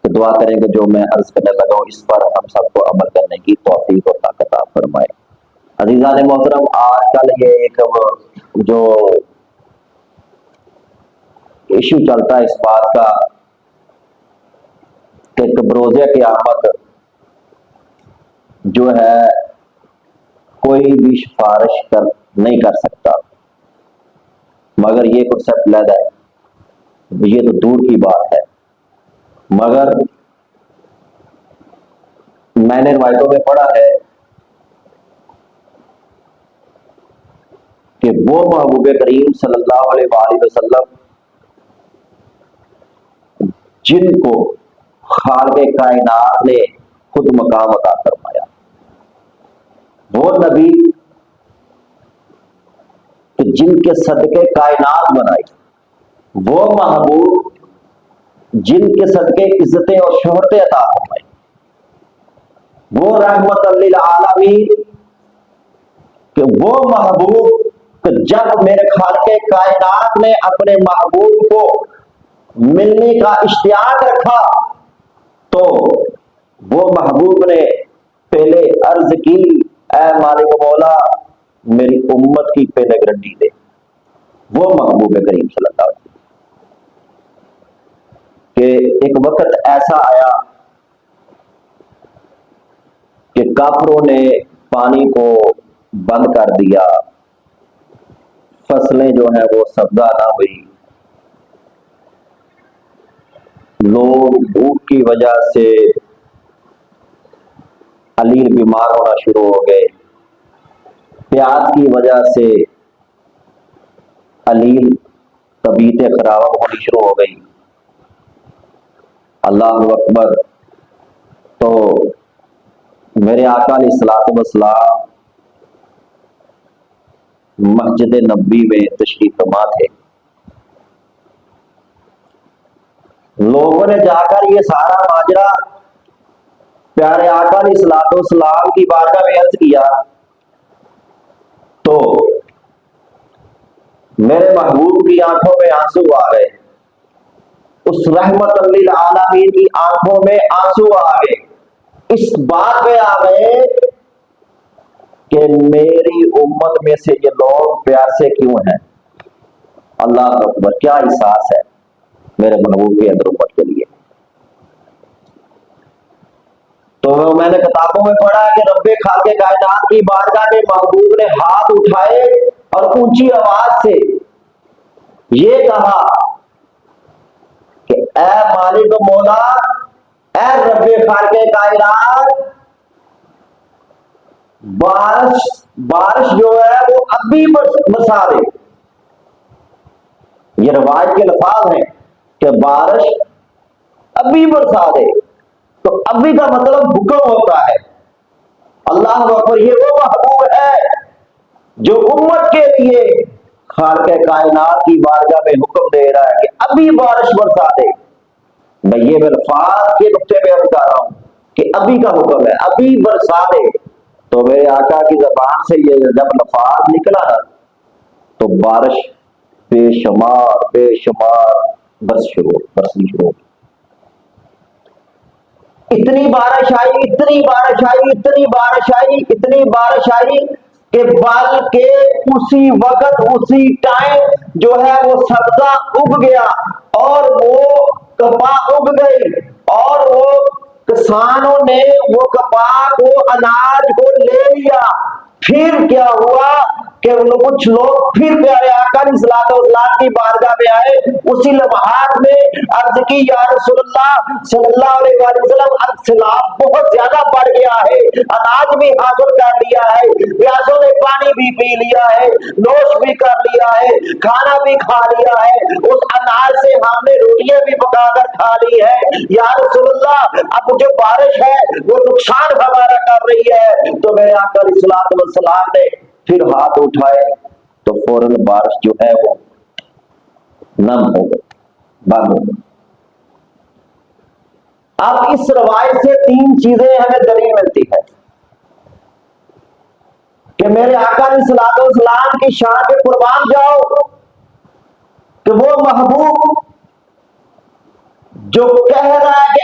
تو دعا کریں کہ جو میں عرض کرنے لگا ہوں اس پر ہم سب کو عمل کرنے کی توفیق اور طاقت عطا فرمائے۔ عزیزان محترم، آج کل یہ ایک جو ایشو چلتا ہے اس بات کا کہ بروز قیامت جو ہے کوئی بھی سفارش نہیں کر سکتا، مگر یہ کنسپٹ علیحدہ ہے، یہ تو دور کی بات ہے۔ مگر میں نے روایتوں میں پڑھا ہے کہ وہ محبوب کریم صلی اللہ علیہ وآلہ وسلم جن کو خالق کائنات نے خود مقام عطا فرمایا، وہ نبی کہ جن کے صدقے کائنات بنائی، وہ محبوب جن کے صدقے عزتیں اور شہرتیں عطا فرمائی، وہ رحمت للعالمین کہ وہ محبوب کہ جب میرے خالق کائنات نے اپنے محبوب کو ملنے کا اشتیاق رکھا تو وہ محبوب نے پہلے عرض کی، اے مالک مولا میری امت کی پہلے گارنٹی دے۔ وہ محبوب کریم صلی اللہ علیہ وسلم کہ ایک وقت ایسا آیا کہ کافروں نے پانی کو بند کر دیا، فصلیں جو ہیں وہ سبزہ نہ ہوئی، لوگ بھوک کی وجہ سے علیل بیمار ہونا شروع ہو گئے، پیاس کی وجہ سے علیل طبیعت خراب ہونی شروع ہو گئی۔ اللہ اکبر۔ تو میرے آقا علیہ الصلوۃ والسلام مسجد نبوی میں تشریف فرما تھے۔ لوگوں نے جا کر یہ سارا ماجرا پیارے آقا علیہ الصلوۃ والسلام کی بارگاہ میں عرض کیا تو میرے محبوب کی آنکھوں میں آنسو آ گئے، اس رحمت للعالمین کی آنکھوں میں آنسو آ گئے، اس بات پہ آ گئے کہ میری امت میں سے یہ لوگ پیاسے کیوں ہیں۔ اللہ اکبر، کیا احساس ہے میرے محبوب کے اندر امت کے لیے۔ تو میں نے کتابوں میں پڑھا کہ رب خالق کائنات کی بارگاہ میں محبوب نے ہاتھ اٹھائے اور اونچی آواز سے یہ کہا کہ اے مالک مولا، اے رب خالق کائنات، بارش جو ہے وہ ابھی برسا دے۔ یہ روایت کے الفاظ ہیں کہ بارش ابھی برسا دے، تو ابھی کا مطلب حکم ہوتا ہے۔ اللہ اکبر، یہ وہ محبوب ہے جو امت کے لیے خالق کائنات کی بارگاہ میں حکم دے رہا ہے کہ ابھی بارش برسا دے۔ میں یہ الفاظ کے نقطے پہ عرض کر رہا ہوں کہ ابھی کا حکم ہے، ابھی برسا دے۔ تو میرے آقا کی زبان سے یہ جب لفظ نکلا تو بارش بے شمار برسنی شروع ہو۔ اتنی بارش آئی، اتنی بارش آئی، اتنی بارش آئی، اتنی بارش آئی کہ بلکہ اسی وقت اسی ٹائم جو ہے وہ سبزہ اگ گیا اور وہ کپاہ اگ گئی، اور وہ کسانوں نے وہ کپاہ کو، اناج کو لے لیا۔ پھر کیا ہوا کہ کچھ لوگ پھر پیارے آقا علیہ الصلوۃ والسلام کی بارگاہ میں آئے، اسی لمحات میں عرض کی یا رسول اللہ صلی اللہ علیہ وآلہ وسلم، سیلاب بہت زیادہ بڑھ گیا ہے، اناج بھی حاصل کر لیا ہے، پیاسوں نے پانی بھی پی لیا ہے، نوش بھی کر لیا ہے، کھانا بھی کھا لیا ہے، اس اناج سے ہم نے روٹیاں بھی پکا کر کھا لی ہے، یا رسول اللہ اب جو بارش ہے وہ نقصان ہمارا کر رہی ہے۔ تو میرے آقا علیہ الصلوۃ والسلام نے پھر ہاتھ اٹھائے تو فوراً بارش جو ہے وہ نم ہو گئی، بند ہو گئی۔ اب اس روایت سے تین چیزیں ہمیں دلیل ملتی ہے کہ میرے آقا علیہ الصلوۃ والسلام کی شان پہ قربان جاؤ کہ وہ محبوب جو کہہ رہا ہے کہ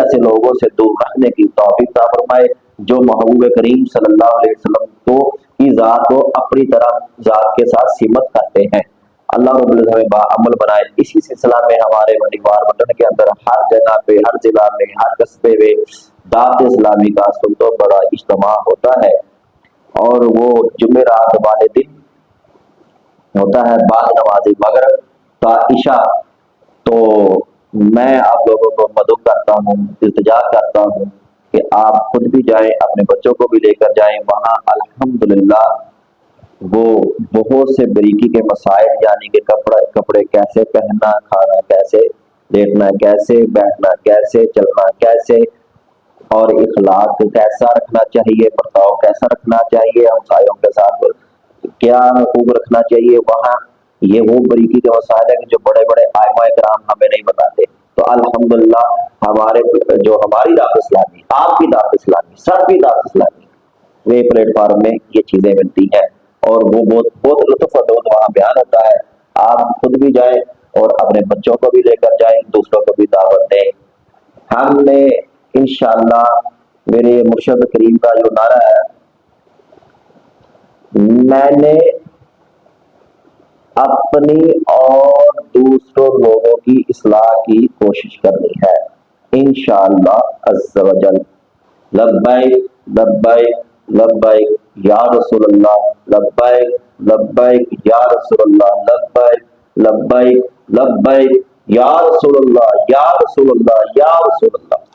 جیسے لوگوں سے دور رکھنے کی توفیق عطا فرمائے، جو محبوب کریم صلی اللہ علیہ وسلم کی ذات کو اپنی طرح ذات کے ساتھ سمت کرتے ہیں، اللہ رب العزت ہمیں باعمل بنائے۔ اسی سلسلہ میں ہمارے منیوار منڈل کے اندر ہر جگہ پہ، ہر ضلع میں، ہر قصبے میں دعوت اسلامی کا سنتوں بڑا اجتماع ہوتا ہے، اور وہ جمعرات والے دن ہوتا ہے بعد نماز مغرب تا عشاء۔ تو میں آپ لوگوں کو مدعو کرتا ہوں، التجا کرتا ہوں کہ آپ خود بھی جائیں، اپنے بچوں کو بھی لے کر جائیں وہاں۔ الحمدللہ وہ بہت سے بریکی کے مسائل، یعنی کہ کپڑے کیسے پہننا، کھانا کیسے، لیٹنا کیسے، بیٹھنا کیسے، چلنا کیسے، اور اخلاق کیسا رکھنا چاہیے، برتاؤ کیسا رکھنا چاہیے، ہمسایوں کے ساتھ کیا حقوق رکھنا چاہیے وہاں، یہ وہ بریکی کے مسائل ہیں جو بڑے بڑے ائمہ کرام ہمیں نہیں بتاتے۔ تو الحمدللہ ہماری دعوت اسلامی، آپ کی دعوت اسلامی، سب کی دعوت اسلامی، وہ پلیٹ فارم میں یہ چیزیں ملتی ہیں، اور وہ بہت لطف اندوز وہاں بیان ہوتا ہے۔ آپ خود بھی جائیں اور اپنے بچوں کو بھی لے کر جائیں، دوسروں کو بھی دعوت دیں۔ ہم نے انشاءاللہ میرے مرشد کریم کا جو نعرہ ہے، میں نے اپنی اور دوسروں لوگوں کی اصلاح کی کوشش کرنی ہے انشاءاللہ عز و جل۔ لبیک لبیک لبیک یا رسول اللہ، لبیک لبیک یا رسول اللہ، لبیک لبیک لبیک یا رسول اللہ، یا رسول اللہ، یا رسول اللہ۔